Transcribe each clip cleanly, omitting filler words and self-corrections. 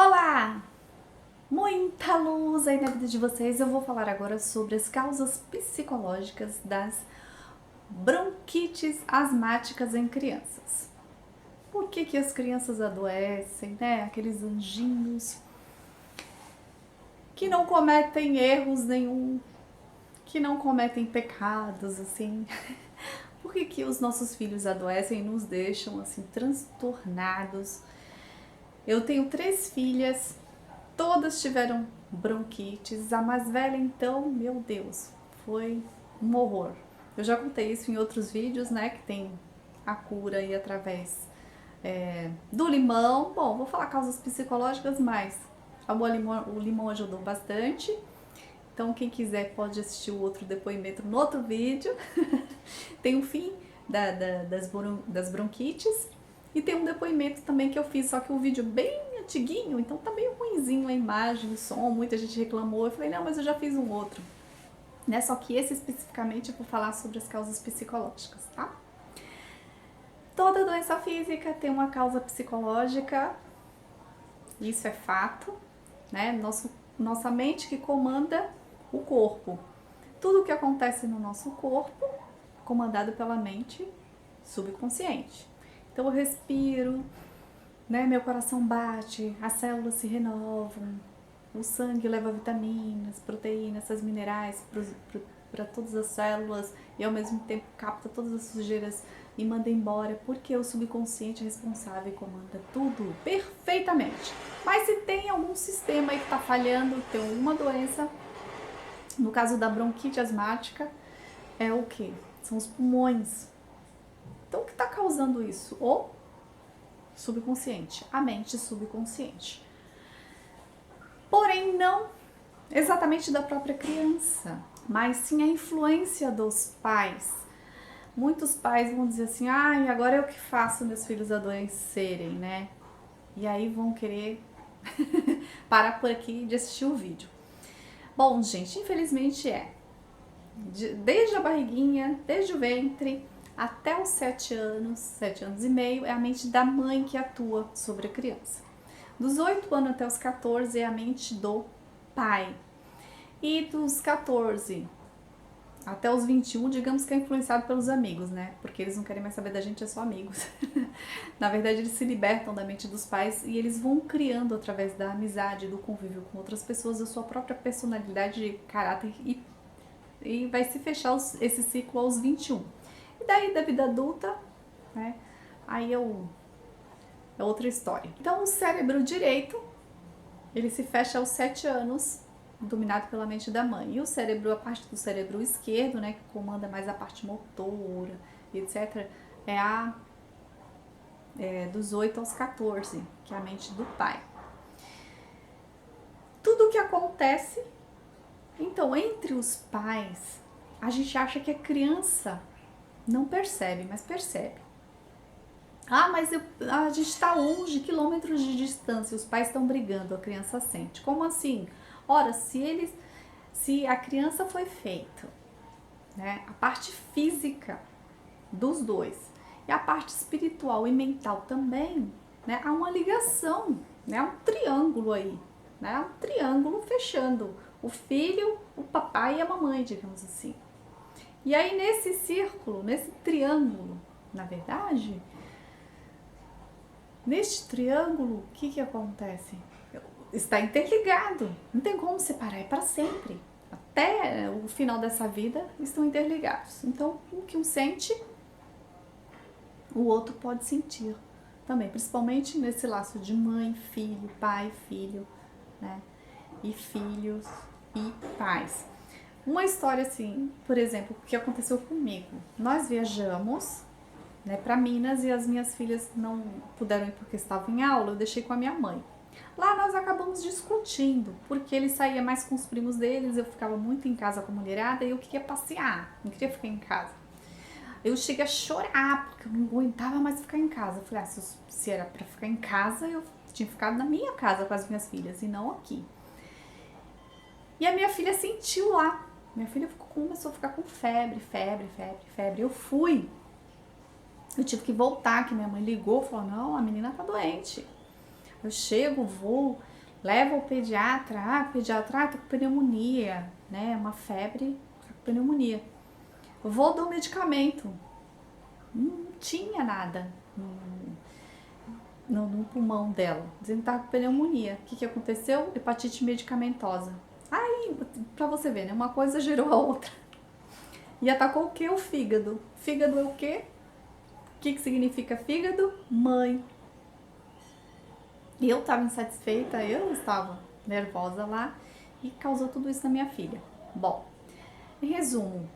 Olá! Muita luz aí na vida de vocês. Eu vou falar agora sobre as causas psicológicas das bronquites asmáticas em crianças. Por que as crianças adoecem, né? Aqueles anjinhos que não cometem erros nenhum, que não cometem pecados, assim. Por que os nossos filhos adoecem e nos deixam, assim, transtornados? Eu tenho 3 filhas. Todas tiveram bronquites. A mais velha, então, meu Deus, foi um horror. Eu já contei isso em outros vídeos, né? Que tem a cura aí através do limão. Bom, vou falar causas psicológicas, mas o limão ajudou bastante. Então, quem quiser pode assistir o outro depoimento no outro vídeo. Tem o fim das bronquites. E tem um depoimento também que eu fiz, só que o vídeo bem antiguinho, então tá meio ruinzinho a imagem, o som, muita gente reclamou. Eu falei, não, mas eu já fiz um outro. Né? Só que esse especificamente eu vou falar sobre as causas psicológicas, tá? Toda doença física tem uma causa psicológica, isso é fato, né? Nossa mente que comanda o corpo. Tudo que acontece no nosso corpo, comandado pela mente subconsciente. Então eu respiro, né? Meu coração bate, as células se renovam, o sangue leva vitaminas, proteínas, essas minerais para todas as células e ao mesmo tempo capta todas as sujeiras e manda embora, porque o subconsciente é responsável e comanda tudo perfeitamente. Mas se tem algum sistema aí que está falhando, tem uma doença, no caso da bronquite asmática, é o que? São os pulmões. Então o que está causando isso? O subconsciente, a mente subconsciente. Porém, não exatamente da própria criança, mas sim a influência dos pais. Muitos pais vão dizer assim, ai, agora eu que faço meus filhos adoecerem, né? E aí vão querer parar por aqui de assistir o vídeo. Bom, gente, infelizmente desde a barriguinha, desde o ventre, até os 7 anos, 7 anos e meio, é a mente da mãe que atua sobre a criança. Dos 8 anos até os 14 é a mente do pai. E dos 14 até os 21, digamos que é influenciado pelos amigos, né? Porque eles não querem mais saber da gente, é só amigos. Na verdade, eles se libertam da mente dos pais e eles vão criando, através da amizade, do convívio com outras pessoas, a sua própria personalidade de caráter e vai se fechar esse ciclo aos 21. E daí, da vida adulta, né? Aí é outra história. Então, o cérebro direito, ele se fecha aos 7 anos, dominado pela mente da mãe. E o cérebro, a parte do cérebro esquerdo, né, que comanda mais a parte motora, etc., dos 8 aos 14, que é a mente do pai. Tudo que acontece, então, entre os pais, a gente acha que a criança não percebe, mas percebe. Ah, mas a gente está longe, quilômetros de distância, os pais estão brigando, a criança sente. Como assim? Ora, se a criança foi feita, né, a parte física dos dois e a parte espiritual e mental também, né, há uma ligação, né, um triângulo aí, né, um triângulo fechando o filho, o papai e a mamãe, digamos assim. E aí nesse círculo, nesse triângulo, na verdade, neste triângulo, o que acontece? Está interligado, não tem como separar, é para sempre. Até o final dessa vida estão interligados. Então, o que um sente, o outro pode sentir também, principalmente nesse laço de mãe, filho, pai, filho, né? E filhos e pais. Uma história assim, por exemplo, o que aconteceu comigo. Nós viajamos, né, para Minas e as minhas filhas não puderam ir porque estavam em aula, eu deixei com a minha mãe. Lá nós acabamos discutindo, porque ele saía mais com os primos deles, eu ficava muito em casa com a mulherada e eu queria passear, não queria ficar em casa. Eu cheguei a chorar, porque eu não aguentava mais ficar em casa. Eu falei, se era pra ficar em casa, eu tinha ficado na minha casa com as minhas filhas e não aqui. E a minha filha sentiu lá. Minha filha começou a ficar com febre. Eu fui. Eu tive que voltar, que minha mãe ligou, falou, não, a menina tá doente. Eu chego, vou, Leva o pediatra, pediatra, tá com pneumonia, né? Uma febre, tá com pneumonia. Vou dar o medicamento. Não tinha nada no pulmão dela, dizendo que tava com pneumonia. O que aconteceu? Hepatite medicamentosa. Aí, pra você ver, né? Uma coisa gerou a outra. E atacou o que? O fígado. Fígado é o quê? O que significa fígado? Mãe. E eu estava insatisfeita, eu estava nervosa lá e causou tudo isso na minha filha. Bom, em resumo,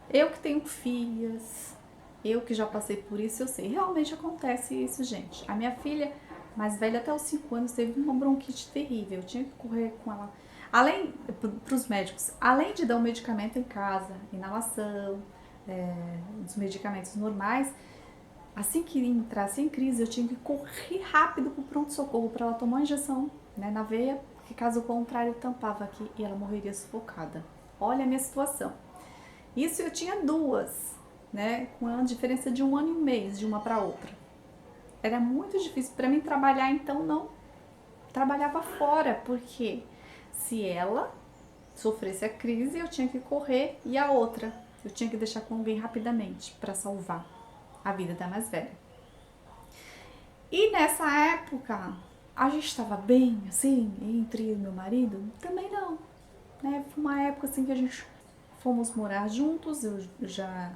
eu que tenho filhas, eu que já passei por isso, eu sei, realmente acontece isso, gente. A minha filha mais velha, até os 5 anos, teve uma bronquite terrível, eu tinha que correr com ela, além, para os médicos, além de dar um medicamento em casa, inalação, dos medicamentos normais, assim que entrasse em crise, eu tinha que correr rápido pro pronto-socorro para ela tomar uma injeção, né, na veia, porque caso contrário tampava aqui e ela morreria sufocada. Olha a minha situação. Isso eu tinha duas, né, com a diferença de 1 ano e um mês de uma para outra. Era muito difícil para mim trabalhar, então não trabalhava fora, porque se ela sofresse a crise, eu tinha que correr e a outra eu tinha que deixar com alguém rapidamente para salvar a vida da mais velha. E nessa época, a gente estava bem, assim, entre eu e meu marido? Também não, né? Foi uma época assim que a gente fomos morar juntos, eu já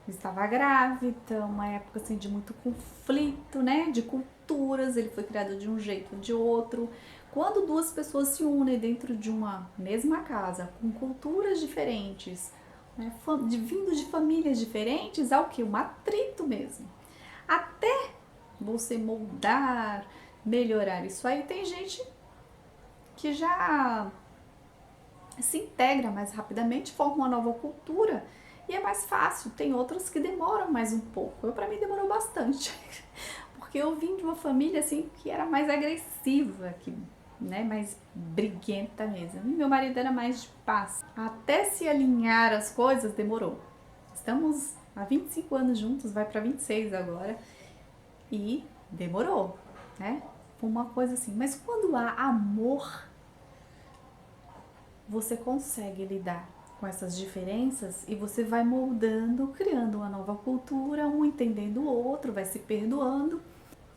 estava grávida, uma época assim de muito conflito, né? De culturas, ele foi criado de um jeito ou de outro. Quando duas pessoas se unem dentro de uma mesma casa, com culturas diferentes, né? Vindo de famílias diferentes, há o que? Um atrito mesmo. Até você moldar, melhorar isso aí, tem gente que já se integra mais rapidamente, forma uma nova cultura e é mais fácil. Tem outras que demoram mais um pouco. Para mim demorou bastante, porque eu vim de uma família assim que era mais agressiva, que, né, mais briguenta mesmo. E meu marido era mais de paz. Até se alinhar as coisas demorou. Estamos há 25 anos juntos, vai para 26 agora. E demorou, né? Foi uma coisa assim. Mas quando há amor, você consegue lidar com essas diferenças e você vai moldando, criando uma nova cultura, um entendendo o outro, vai se perdoando.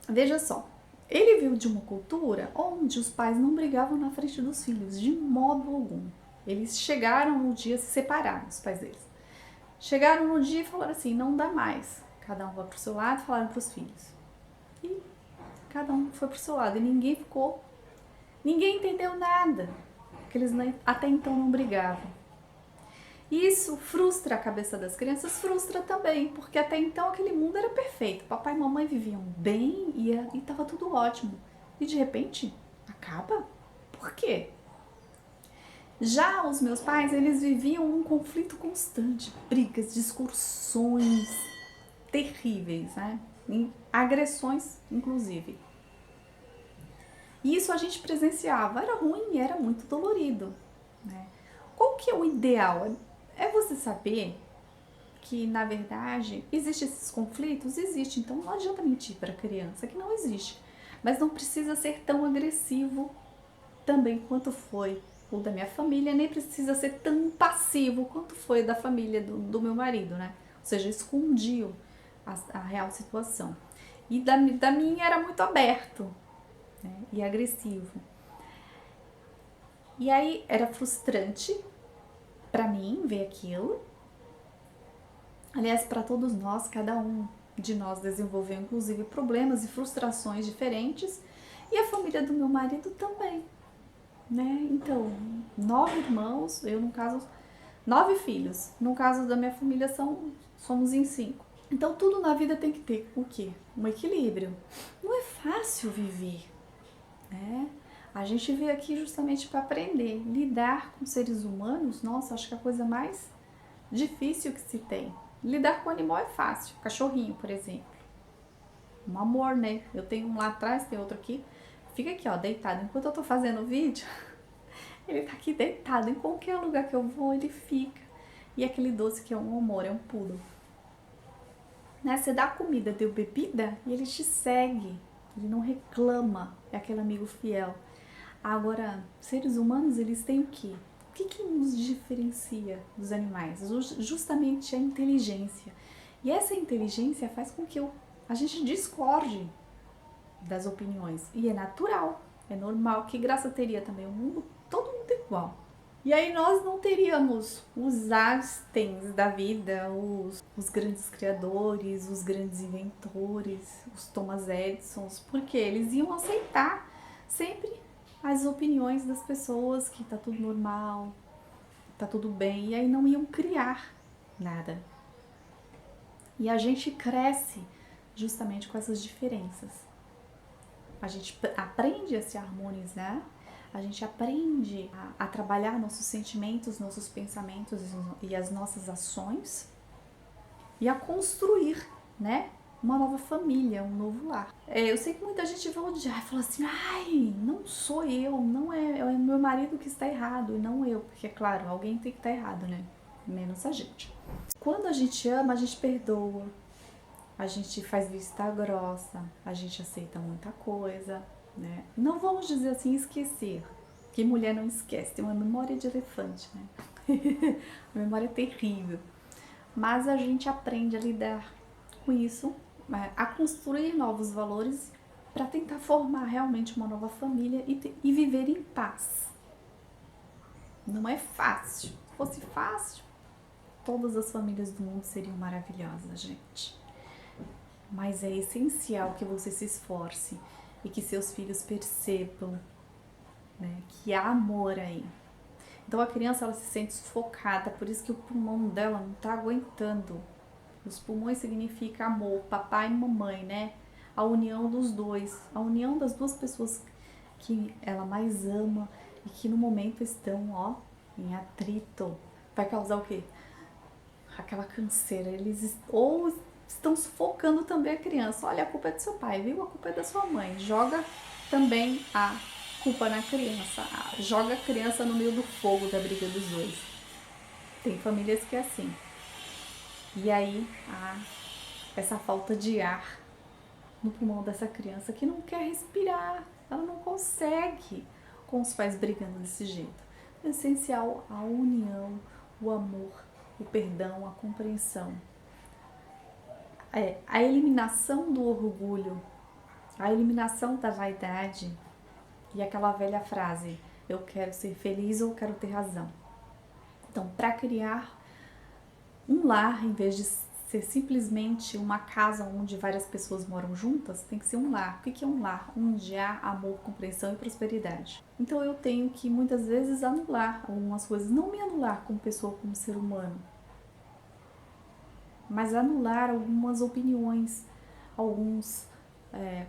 Veja só, ele veio de uma cultura onde os pais não brigavam na frente dos filhos, de modo algum. Eles chegaram um dia, se separaram, os pais deles. Chegaram no dia e falaram assim, não dá mais. Cada um vai pro seu lado, falaram pros filhos. E cada um foi pro seu lado e ninguém entendeu nada, porque eles até então não brigavam. Isso frustra a cabeça das crianças, frustra também, porque até então aquele mundo era perfeito. Papai e mamãe viviam bem e estava tudo ótimo. E de repente, acaba? Por quê? Já os meus pais, eles viviam um conflito constante, brigas, discussões terríveis, né? Agressões, inclusive. E isso a gente presenciava, era ruim e era muito dolorido, né? Qual que é o ideal? É você saber que, na verdade, existem esses conflitos? Existe, então não adianta mentir para a criança que não existe. Mas não precisa ser tão agressivo também quanto foi o da minha família, nem precisa ser tão passivo quanto foi da família do meu marido, né? Ou seja, escondiam a real situação. E da minha era muito aberto, né? E agressivo. E aí era frustrante para mim ver aquilo. Aliás, para todos nós, cada um de nós desenvolveu inclusive problemas e frustrações diferentes. E a família do meu marido também, né? Então, 9 irmãos, eu no caso, 9 filhos. No caso da minha família somos em 5. Então tudo na vida tem que ter o quê? Um equilíbrio. Não é fácil viver, né? A gente veio aqui justamente para aprender. Lidar com seres humanos, nossa, acho que é a coisa mais difícil que se tem. Lidar com animal é fácil. Cachorrinho, por exemplo. Um amor, né? Eu tenho um lá atrás, tem outro aqui. Fica aqui, ó, deitado. Enquanto eu tô fazendo o vídeo, ele tá aqui deitado. Em qualquer lugar que eu vou, ele fica. E aquele doce que é um amor, é um poodle. Né? Você dá comida, deu bebida e ele te segue. Ele não reclama. É aquele amigo fiel. Agora, seres humanos, eles têm o quê? O que nos diferencia dos animais? Justamente a inteligência. E essa inteligência faz com que a gente discorde das opiniões. E é natural, é normal. Que graça teria também o mundo, todo mundo igual. E aí nós não teríamos os Einsteins da vida, os grandes criadores, os grandes inventores, os Thomas Edisons, porque eles iam aceitar sempre as opiniões das pessoas, que tá tudo normal, tá tudo bem, e aí não iam criar nada. E a gente cresce justamente com essas diferenças. A gente aprende a se harmonizar, a gente aprende a trabalhar nossos sentimentos, nossos pensamentos e as nossas ações e a construir, né? Uma nova família, um novo lar. Eu sei que muita gente vai odiar e fala assim, ai, não sou eu, não é o meu marido que está errado e não eu, porque, claro, alguém tem que estar errado, né? Menos a gente. Quando a gente ama, a gente perdoa, a gente faz vista grossa, a gente aceita muita coisa, né? Não vamos dizer assim esquecer, que mulher não esquece, tem uma memória de elefante, né? A memória é terrível. Mas a gente aprende a lidar com isso, a construir novos valores para tentar formar realmente uma nova família e viver em paz. Não é fácil. Se fosse fácil, todas as famílias do mundo seriam maravilhosas, gente. Mas é essencial que você se esforce e que seus filhos percebam, né, que há amor aí. Então a criança, ela se sente sufocada, por isso que o pulmão dela não está aguentando. Os pulmões significa amor, papai e mamãe, né? A união dos dois, a união das duas pessoas que ela mais ama e que no momento estão, ó, em atrito. Vai causar o quê? Aquela canseira. Eles ou estão sufocando também a criança. Olha, a culpa é do seu pai, viu? A culpa é da sua mãe. Joga também a culpa na criança. Joga a criança no meio do fogo da briga dos dois. Tem famílias que é assim. E aí, essa falta de ar no pulmão dessa criança que não quer respirar, ela não consegue com os pais brigando desse jeito. É essencial a união, o amor, o perdão, a compreensão. A eliminação do orgulho, a eliminação da vaidade e aquela velha frase, eu quero ser feliz ou quero ter razão. Então, para criar um lar, em vez de ser simplesmente uma casa onde várias pessoas moram juntas, tem que ser um lar. O que é um lar? Onde há amor, compreensão e prosperidade. Então eu tenho que muitas vezes anular algumas coisas, não me anular como pessoa, como ser humano, mas anular algumas opiniões, alguns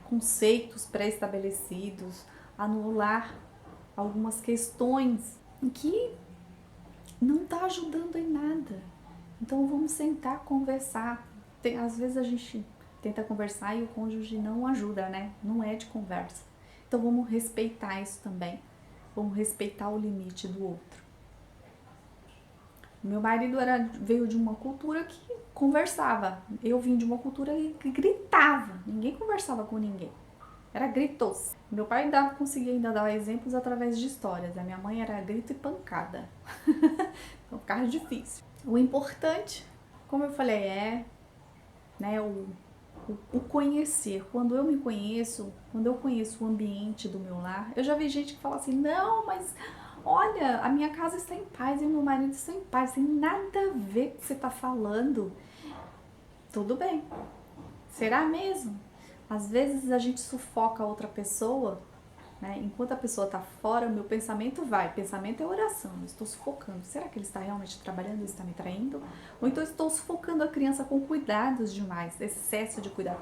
conceitos pré-estabelecidos, anular algumas questões que não está ajudando em nada. Então vamos sentar, conversar. Às vezes a gente tenta conversar e o cônjuge não ajuda, né? Não é de conversa. Então vamos respeitar isso também. Vamos respeitar o limite do outro. Meu marido veio de uma cultura que conversava. Eu vim de uma cultura que gritava. Ninguém conversava com ninguém. Era gritos. Meu pai conseguia ainda dar exemplos através de histórias. A minha mãe era grito e pancada. Então ficava difícil. O importante, como eu falei, né, o conhecer. Quando eu me conheço, quando eu conheço o ambiente do meu lar, eu já vi gente que fala assim, não, mas olha, a minha casa está em paz e meu marido está em paz. Tem nada a ver com o que você está falando. Tudo bem. Será mesmo? Às vezes a gente sufoca a outra pessoa, né? Enquanto a pessoa está fora, o meu pensamento vai. Pensamento é oração, eu estou sufocando. Será que ele está realmente trabalhando, ele está me traindo? Ou então estou sufocando a criança com cuidados demais, excesso de cuidado,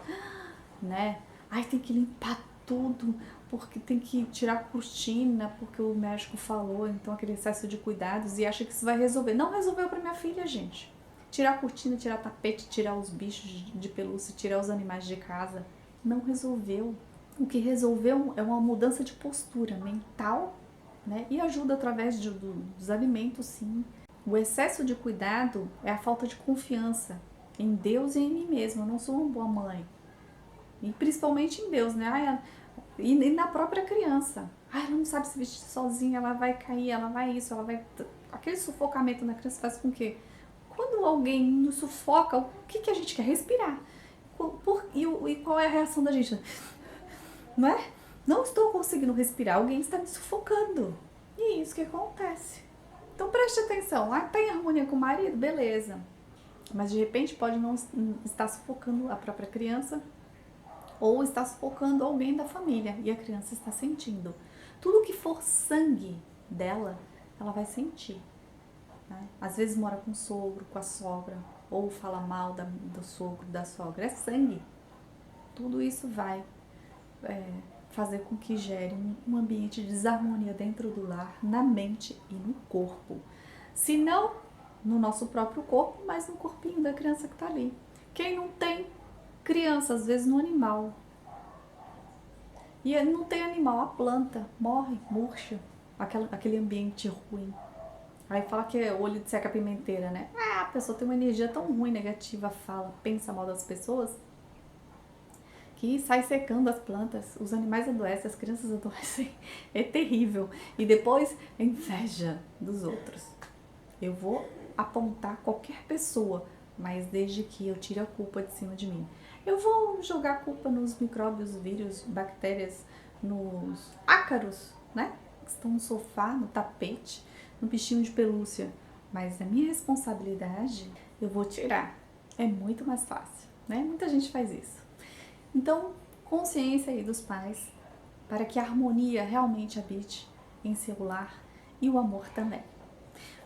né? Ai, tem que limpar tudo, porque tem que tirar a cortina, porque o médico falou, então aquele excesso de cuidados e acha que isso vai resolver. Não resolveu para minha filha, gente. Tirar a cortina, tirar tapete, tirar os bichos de pelúcia, tirar os animais de casa, não resolveu. O que resolveu é uma mudança de postura mental, né? E ajuda através dos alimentos, sim. O excesso de cuidado é a falta de confiança em Deus e em mim mesma. Eu não sou uma boa mãe. E principalmente em Deus, né? Ai, E na própria criança. Ah, ela não sabe se vestir sozinha, ela vai cair, ela vai isso, ela vai... Aquele sufocamento na criança faz com que, quando alguém nos sufoca, o que a gente quer? Respirar. E qual é a reação da gente? Não é? Não estou conseguindo respirar, alguém está me sufocando. E é isso que acontece. Então preste atenção. Ah, tá em harmonia com o marido? Beleza. Mas de repente pode não estar sufocando a própria criança ou está sufocando alguém da família e a criança está sentindo. Tudo que for sangue dela, ela vai sentir. Né? Às vezes mora com o sogro, com a sogra, ou fala mal do sogro, da sogra. É sangue. Tudo isso vai fazer com que gere um ambiente de desarmonia dentro do lar, na mente e no corpo. Se não no nosso próprio corpo, mas no corpinho da criança que está ali. Quem não tem criança, às vezes no animal. E não tem animal, a planta morre, murcha, aquele ambiente ruim. Aí fala que é olho de seca pimenteira, né? Ah, a pessoa tem uma energia tão ruim, negativa, fala, pensa mal das pessoas, que sai secando as plantas, os animais adoecem, as crianças adoecem. É terrível. E depois, inveja dos outros. Eu vou apontar qualquer pessoa, mas desde que eu tire a culpa de cima de mim. Eu vou jogar a culpa nos micróbios, vírus, bactérias, nos ácaros, né? Que estão no sofá, no tapete, no bichinho de pelúcia. Mas a minha responsabilidade eu vou tirar. É muito mais fácil, né? Muita gente faz isso. Então, consciência aí dos pais para que a harmonia realmente habite em seu lar e o amor também.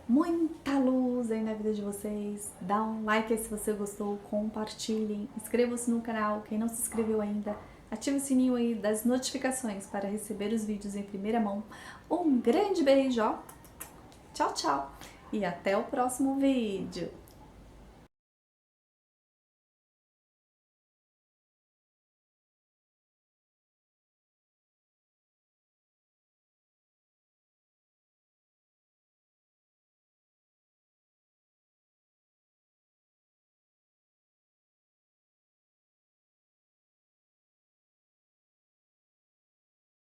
Muita luz aí na vida de vocês. Dá um like aí se você gostou, compartilhem, inscrevam-se no canal, quem não se inscreveu ainda, ative o sininho aí das notificações para receber os vídeos em primeira mão. Um grande beijo, ó. Tchau, tchau. E até o próximo vídeo.